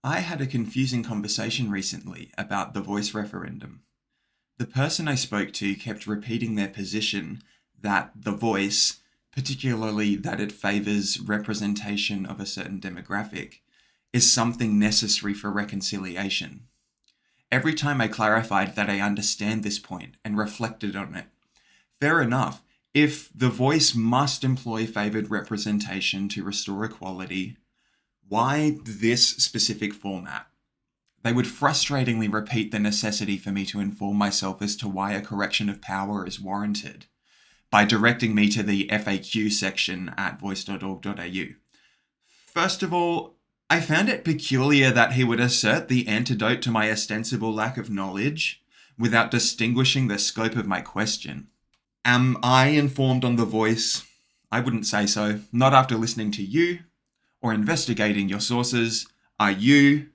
I had a confusing conversation recently about the voice referendum. The person I spoke to kept repeating their position that the voice, particularly that it favours representation of a certain demographic, is something necessary for reconciliation. Every time I clarified that I understand this point and reflected on it, fair enough, if the voice must employ favoured representation to restore equality, why this specific format? They would frustratingly repeat the necessity for me to inform myself as to why a correction of power is warranted by directing me to the FAQ section at voice.org.au. First of all, I found it peculiar that he would assert the antidote to my ostensible lack of knowledge without distinguishing the scope of my question. Am I informed on the voice? I wouldn't say so. Not after listening to you or investigating your sources. Are you,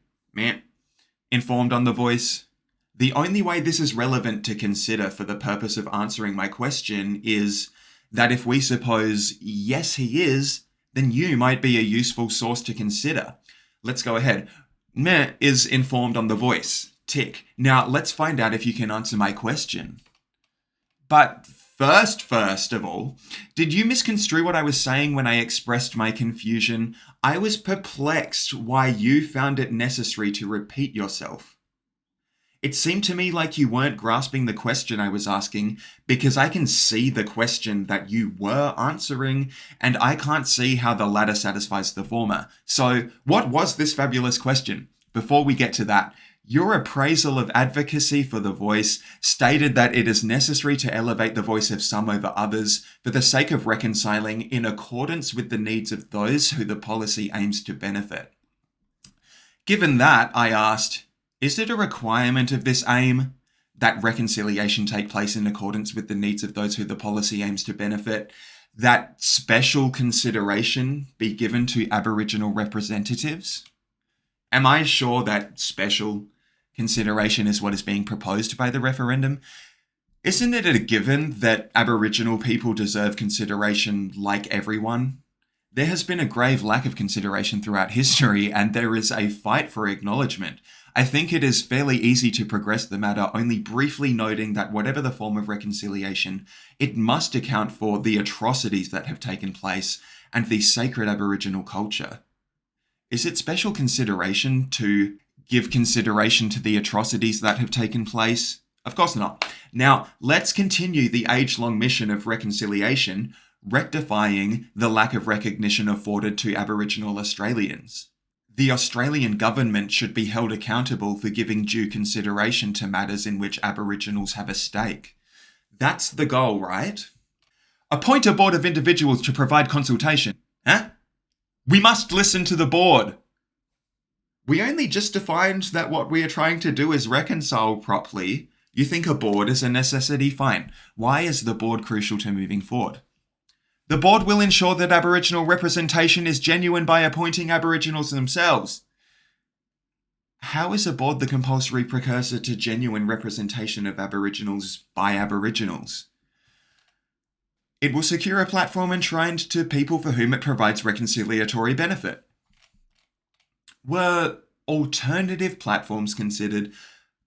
informed on the voice? The only way this is relevant to consider for the purpose of answering my question is that if we suppose yes he is, then you might be a useful source to consider. Let's go ahead. Meh is informed on the voice. Tick. Now let's find out if you can answer my question. But first of all, did you misconstrue what I was saying when I expressed my confusion? I was perplexed why you found it necessary to repeat yourself. It seemed to me like you weren't grasping the question I was asking because I can see the question that you were answering and I can't see how the latter satisfies the former. So what was this fabulous question? Before we get to that, your appraisal of advocacy for the voice stated that it is necessary to elevate the voice of some over others for the sake of reconciling in accordance with the needs of those who the policy aims to benefit. Given that, I asked, is it a requirement of this aim that reconciliation take place in accordance with the needs of those who the policy aims to benefit, that special consideration be given to Aboriginal representatives? Am I sure that special consideration is what is being proposed by the referendum? Isn't it a given that Aboriginal people deserve consideration like everyone? There has been a grave lack of consideration throughout history, and there is a fight for acknowledgement. I think it is fairly easy to progress the matter, only briefly noting that whatever the form of reconciliation, it must account for the atrocities that have taken place and the sacred Aboriginal culture. Is it special consideration to give consideration to the atrocities that have taken place? Of course not. Now, let's continue the age-long mission of reconciliation, rectifying the lack of recognition afforded to Aboriginal Australians. The Australian government should be held accountable for giving due consideration to matters in which Aboriginals have a stake. That's the goal, right? Appoint a board of individuals to provide consultation. Huh? We must listen to the board. We only just defined that what we are trying to do is reconcile properly. You think a board is a necessity? Fine. Why is the board crucial to moving forward? The board will ensure that Aboriginal representation is genuine by appointing Aboriginals themselves. How is a board the compulsory precursor to genuine representation of Aboriginals by Aboriginals? It will secure a platform enshrined to people for whom it provides reconciliatory benefit. Were alternative platforms considered?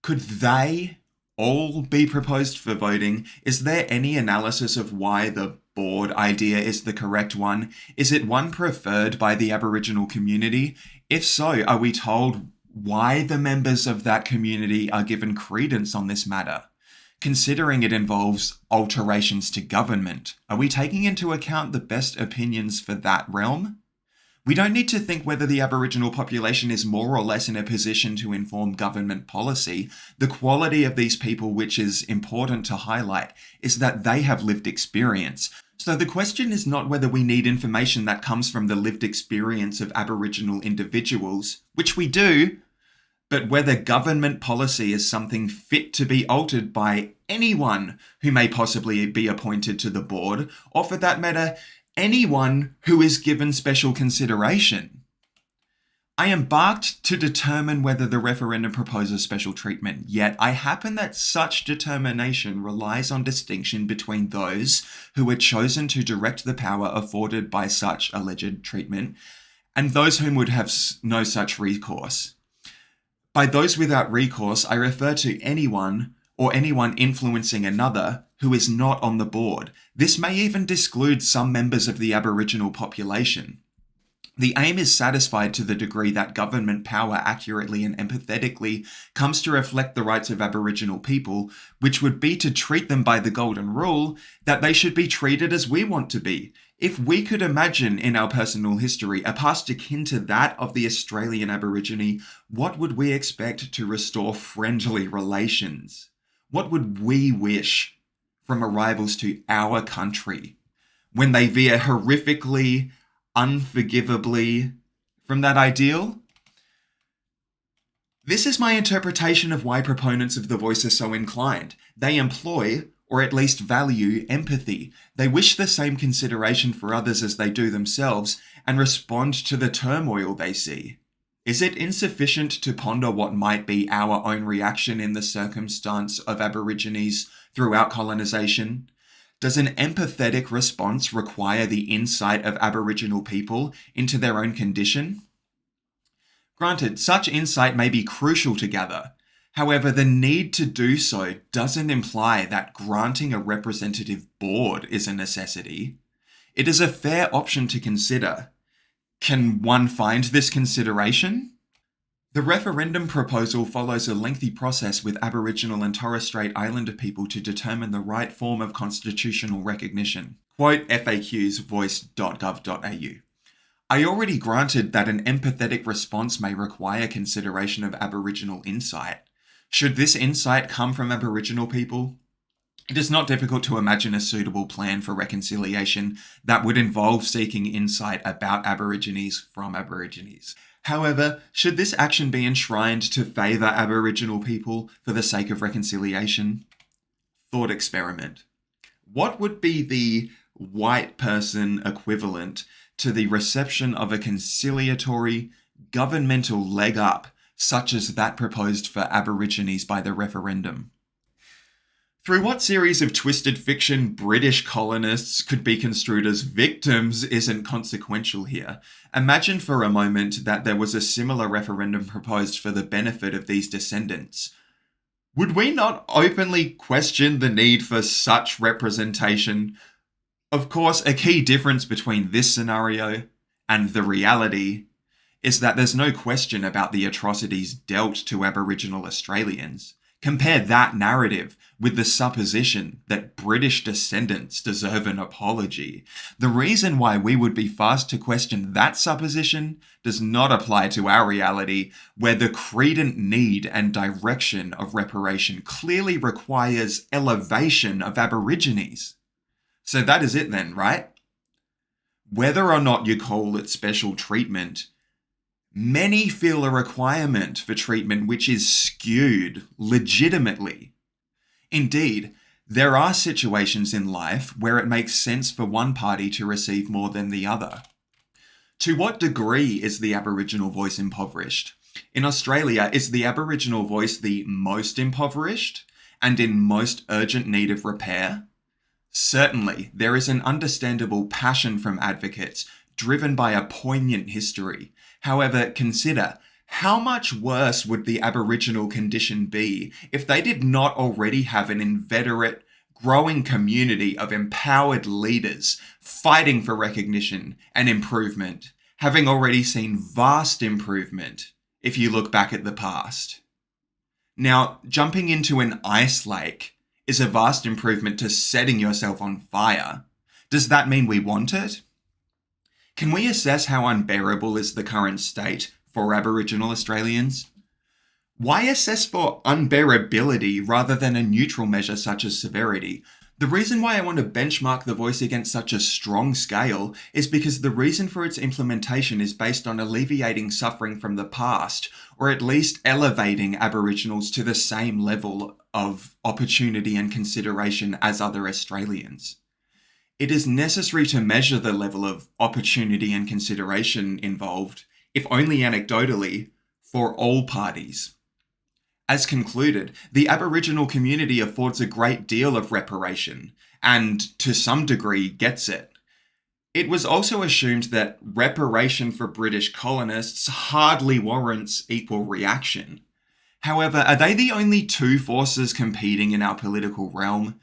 Could they all be proposed for voting? Is there any analysis of why the board idea is the correct one? Is it one preferred by the Aboriginal community? If so, are we told why the members of that community are given credence on this matter? Considering it involves alterations to government, are we taking into account the best opinions for that realm? We don't need to think whether the Aboriginal population is more or less in a position to inform government policy. The quality of these people, which is important to highlight, is that they have lived experience. So the question is not whether we need information that comes from the lived experience of Aboriginal individuals, which we do, but whether government policy is something fit to be altered by anyone who may possibly be appointed to the board, or for that matter, anyone who is given special consideration. I embarked to determine whether the referendum proposes special treatment, yet I happen that such determination relies on distinction between those who are chosen to direct the power afforded by such alleged treatment and those whom would have no such recourse. By those without recourse, I refer to anyone or anyone influencing another who is not on the board. This may even exclude some members of the Aboriginal population. The aim is satisfied to the degree that government power accurately and empathetically comes to reflect the rights of Aboriginal people, which would be to treat them by the golden rule that they should be treated as we want to be. If we could imagine in our personal history a past akin to that of the Australian Aborigine, what would we expect to restore friendly relations? What would we wish from arrivals to our country when they veer horrifically, unforgivably from that ideal? This is my interpretation of why proponents of the voice are so inclined. They employ, or at least value, empathy. They wish the same consideration for others as they do themselves and respond to the turmoil they see. Is it insufficient to ponder what might be our own reaction in the circumstance of Aborigines throughout colonisation? Does an empathetic response require the insight of Aboriginal people into their own condition? Granted, such insight may be crucial to gather. However, the need to do so doesn't imply that granting a representative board is a necessity. It is a fair option to consider. Can one find this consideration? The referendum proposal follows a lengthy process with Aboriginal and Torres Strait Islander people to determine the right form of constitutional recognition. Quote FAQs voice.gov.au. I already granted that an empathetic response may require consideration of Aboriginal insight. Should this insight come from Aboriginal people? It is not difficult to imagine a suitable plan for reconciliation that would involve seeking insight about Aborigines from Aborigines. However, should this action be enshrined to favour Aboriginal people for the sake of reconciliation? Thought experiment. What would be the white person equivalent to the reception of a conciliatory governmental leg up such as that proposed for Aborigines by the referendum? Through what series of twisted fiction British colonists could be construed as victims isn't consequential here. Imagine for a moment that there was a similar referendum proposed for the benefit of these descendants. Would we not openly question the need for such representation? Of course, a key difference between this scenario and the reality is that there's no question about the atrocities dealt to Aboriginal Australians. Compare that narrative with the supposition that British descendants deserve an apology. The reason why we would be fast to question that supposition does not apply to our reality, where the credent need and direction of reparation clearly requires elevation of Aborigines. So that is it then, right? Whether or not you call it special treatment, many feel a requirement for treatment which is skewed legitimately. Indeed, there are situations in life where it makes sense for one party to receive more than the other. To what degree is the Aboriginal voice impoverished? In Australia, is the Aboriginal voice the most impoverished and in most urgent need of repair? Certainly, there is an understandable passion from advocates driven by a poignant history. However, consider, how much worse would the Aboriginal condition be if they did not already have an inveterate, growing community of empowered leaders fighting for recognition and improvement, having already seen vast improvement if you look back at the past? Now, jumping into an ice lake is a vast improvement to setting yourself on fire. Does that mean we want it? Can we assess how unbearable is the current state for Aboriginal Australians? Why assess for unbearability rather than a neutral measure such as severity? The reason why I want to benchmark the voice against such a strong scale is because the reason for its implementation is based on alleviating suffering from the past, or at least elevating Aboriginals to the same level of opportunity and consideration as other Australians. It is necessary to measure the level of opportunity and consideration involved, if only anecdotally, for all parties. As concluded, the Aboriginal community affords a great deal of reparation, and to some degree gets it. It was also assumed that reparation for British colonists hardly warrants equal reaction. However, are they the only two forces competing in our political realm?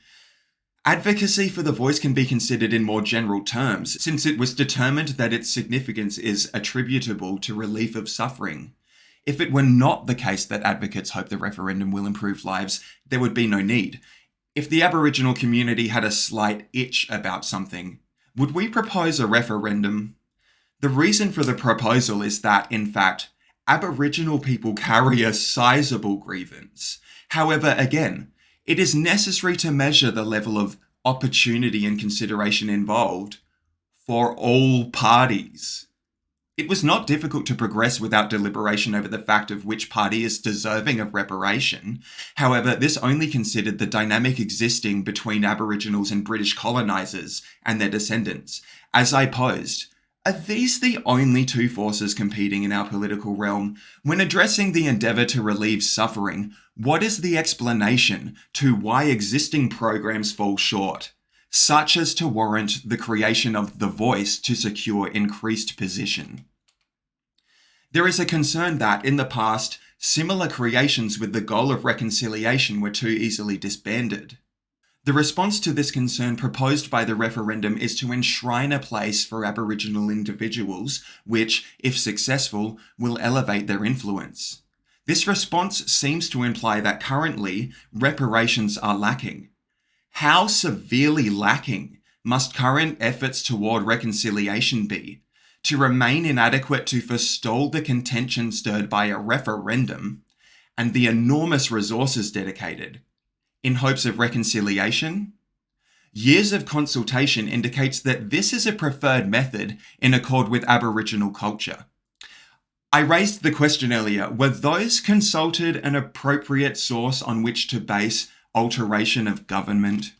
Advocacy for the voice can be considered in more general terms, since it was determined that its significance is attributable to relief of suffering. If it were not the case that advocates hope the referendum will improve lives, there would be no need. If the Aboriginal community had a slight itch about something, would we propose a referendum? The reason for the proposal is that, in fact, Aboriginal people carry a sizable grievance. However, again, it is necessary to measure the level of opportunity and consideration involved for all parties. It was not difficult to progress without deliberation over the fact of which party is deserving of reparation. However, this only considered the dynamic existing between Aboriginals and British colonisers and their descendants. As I posed, are these the only two forces competing in our political realm? When addressing the endeavour to relieve suffering, what is the explanation to why existing programs fall short, such as to warrant the creation of the voice to secure increased position? There is a concern that, in the past, similar creations with the goal of reconciliation were too easily disbanded. The response to this concern proposed by the referendum is to enshrine a place for Aboriginal individuals, which, if successful, will elevate their influence. This response seems to imply that currently reparations are lacking. How severely lacking must current efforts toward reconciliation be to remain inadequate to forestall the contention stirred by a referendum and the enormous resources dedicated in hopes of reconciliation? Years of consultation indicates that this is a preferred method in accord with Aboriginal culture. I raised the question earlier, were those consulted an appropriate source on which to base alteration of government?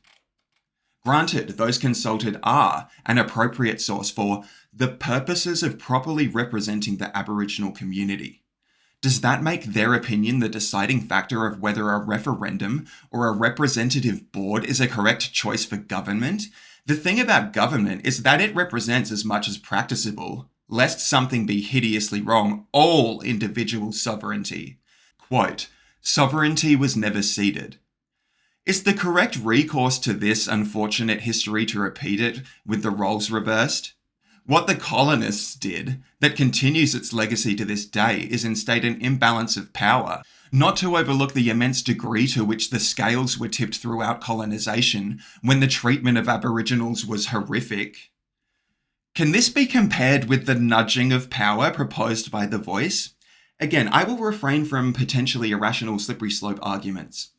Granted, those consulted are an appropriate source for the purposes of properly representing the Aboriginal community. Does that make their opinion the deciding factor of whether a referendum or a representative board is a correct choice for government? The thing about government is that it represents as much as practicable, lest something be hideously wrong, all individual sovereignty. Quote, sovereignty was never ceded. Is the correct recourse to this unfortunate history to repeat it with the roles reversed? What the colonists did, that continues its legacy to this day, is instate an imbalance of power, not to overlook the immense degree to which the scales were tipped throughout colonisation when the treatment of Aboriginals was horrific. Can this be compared with the nudging of power proposed by the voice? Again, I will refrain from potentially irrational slippery slope arguments.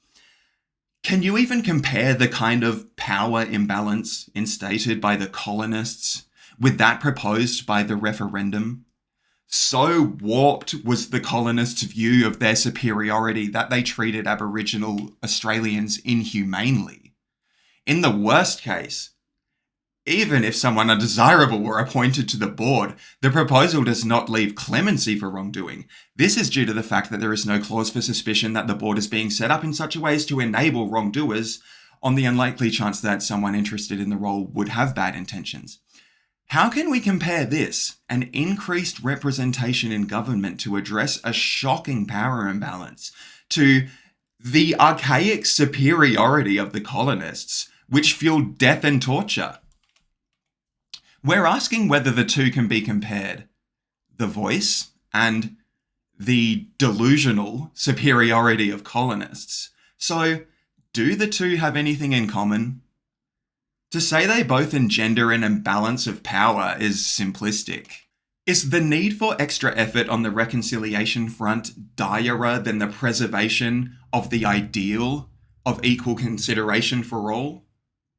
Can you even compare the kind of power imbalance instated by the colonists with that proposed by the referendum? So warped was the colonists' view of their superiority that they treated Aboriginal Australians inhumanely. In the worst case, even if someone undesirable were appointed to the board, the proposal does not leave clemency for wrongdoing. This is due to the fact that there is no clause for suspicion that the board is being set up in such a way as to enable wrongdoers, on the unlikely chance that someone interested in the role would have bad intentions. How can we compare this, an increased representation in government to address a shocking power imbalance, to the archaic superiority of the colonists, which fueled death and torture? We're asking whether the two can be compared, the voice and the delusional superiority of colonists. So, do the two have anything in common? To say they both engender an imbalance of power is simplistic. Is the need for extra effort on the reconciliation front direr than the preservation of the ideal of equal consideration for all?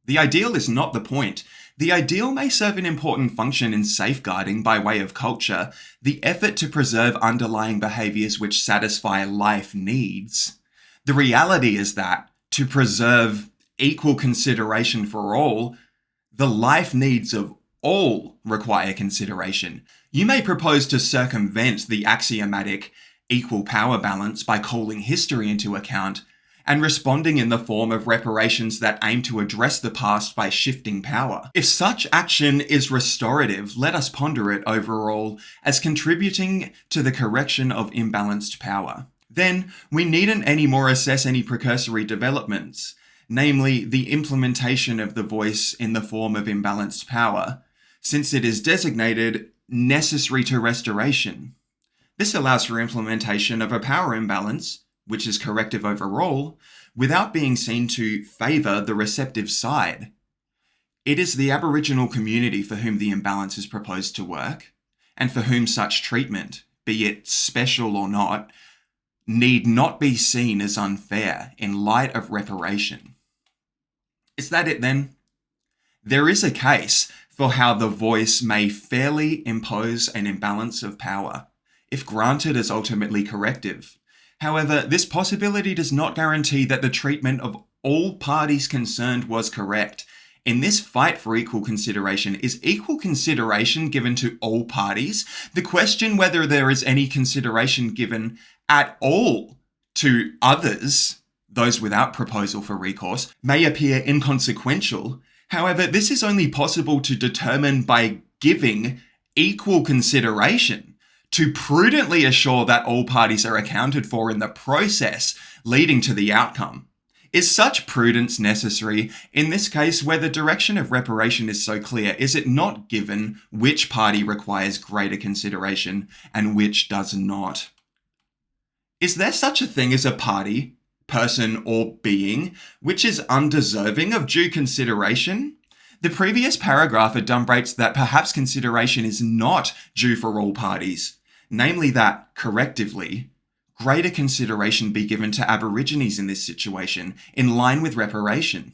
The ideal is not the point. The ideal may serve an important function in safeguarding, by way of culture, the effort to preserve underlying behaviours which satisfy life needs. The reality is that, to preserve equal consideration for all, the life needs of all require consideration. You may propose to circumvent the axiomatic equal power balance by calling history into account and responding in the form of reparations that aim to address the past by shifting power. If such action is restorative, let us ponder it overall as contributing to the correction of imbalanced power. then we needn't anymore assess any precursory developments, namely the implementation of the voice in the form of imbalanced power, since it is designated necessary to restoration. This allows for implementation of a power imbalance, which is corrective overall, without being seen to favour the receptive side. It is the Aboriginal community for whom the imbalance is proposed to work, and for whom such treatment, be it special or not, need not be seen as unfair in light of reparation. Is that it then? There is a case for how the voice may fairly impose an imbalance of power, if granted as ultimately corrective. However, this possibility does not guarantee that the treatment of all parties concerned was correct. In this fight for equal consideration, is equal consideration given to all parties? The question whether there is any consideration given at all to others, those without proposal for recourse, may appear inconsequential. However, this is only possible to determine by giving equal consideration to prudently assure that all parties are accounted for in the process leading to the outcome. Is such prudence necessary in this case where the direction of reparation is so clear? Is it not given which party requires greater consideration and which does not? Is there such a thing as a party, person, or being which is undeserving of due consideration? The previous paragraph adumbrates that perhaps consideration is not due for all parties, namely that, correctively, greater consideration be given to Aborigines in this situation, in line with reparation.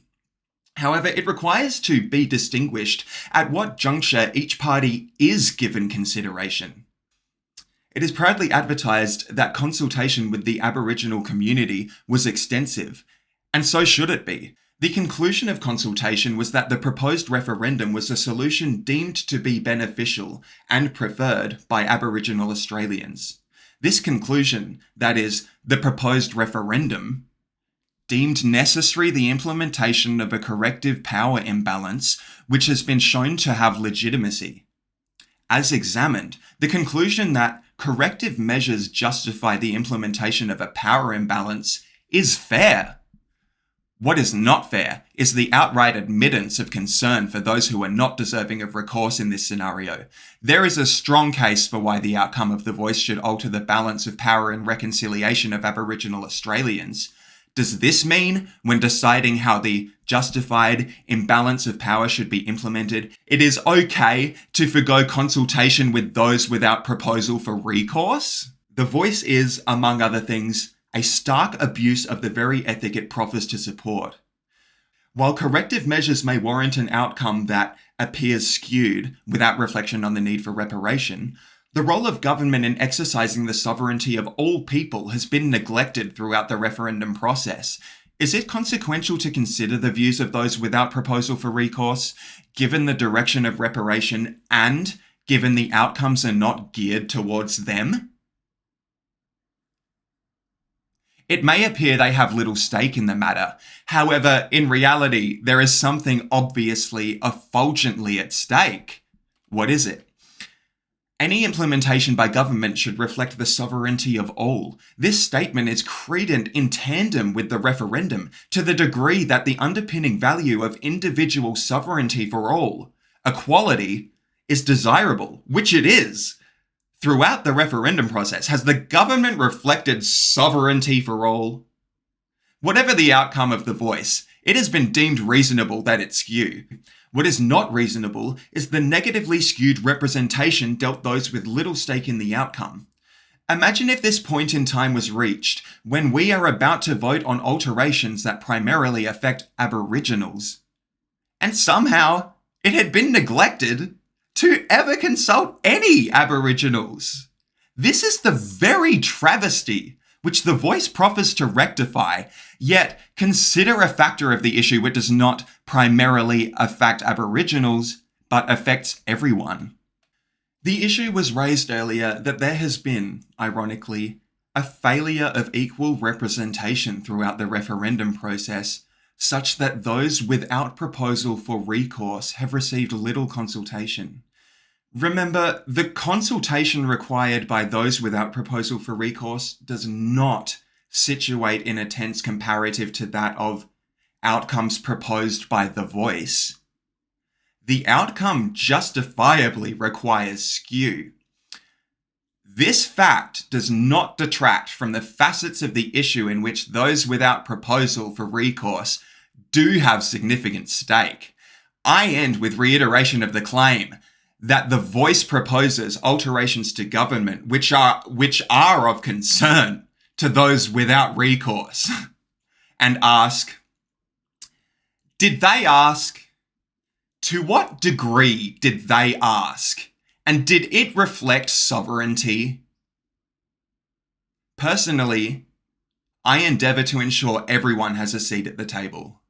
However, it requires to be distinguished at what juncture each party is given consideration. It is proudly advertised that consultation with the Aboriginal community was extensive, and so should it be. The conclusion of consultation was that the proposed referendum was a solution deemed to be beneficial and preferred by Aboriginal Australians. This conclusion, that is, the proposed referendum, deemed necessary the implementation of a corrective power imbalance which has been shown to have legitimacy. As examined, the conclusion that corrective measures justify the implementation of a power imbalance is fair. What is not fair is the outright admittance of concern for those who are not deserving of recourse in this scenario. There is a strong case for why the outcome of the voice should alter the balance of power and reconciliation of Aboriginal Australians. Does this mean, when deciding how the justified imbalance of power should be implemented, it is okay to forgo consultation with those without proposal for recourse? The voice is, among other things, a stark abuse of the very ethic it proffers to support. While corrective measures may warrant an outcome that appears skewed without reflection on the need for reparation, the role of government in exercising the sovereignty of all people has been neglected throughout the referendum process. Is it consequential to consider the views of those without proposal for recourse, given the direction of reparation and given the outcomes are not geared towards them? It may appear they have little stake in the matter. However, in reality, there is something obviously effulgently at stake. What is it? Any implementation by government should reflect the sovereignty of all. This statement is credent in tandem with the referendum to the degree that the underpinning value of individual sovereignty for all, equality, is desirable, which it is. Throughout the referendum process, has the government reflected sovereignty for all? Whatever the outcome of the voice, it has been deemed reasonable that it skew. What is not reasonable is the negatively skewed representation dealt those with little stake in the outcome. Imagine if this point in time was reached when we are about to vote on alterations that primarily affect Aboriginals, and somehow it had been neglected to ever consult any Aboriginals. This is the very travesty which the voice proffers to rectify, yet consider a factor of the issue which does not primarily affect Aboriginals, but affects everyone. The issue was raised earlier that there has been, ironically, a failure of equal representation throughout the referendum process, such that those without proposal for recourse have received little consultation. Remember, the consultation required by those without proposal for recourse does not situate in a tense comparative to that of outcomes proposed by the voice. The outcome justifiably requires skew. This fact does not detract from the facets of the issue in which those without proposal for recourse do have significant stake. I end with reiteration of the claim that the voice proposes alterations to government which are of concern to those without recourse, and ask, did they ask? To what degree did they ask? And did it reflect sovereignty? Personally, I endeavour to ensure everyone has a seat at the table.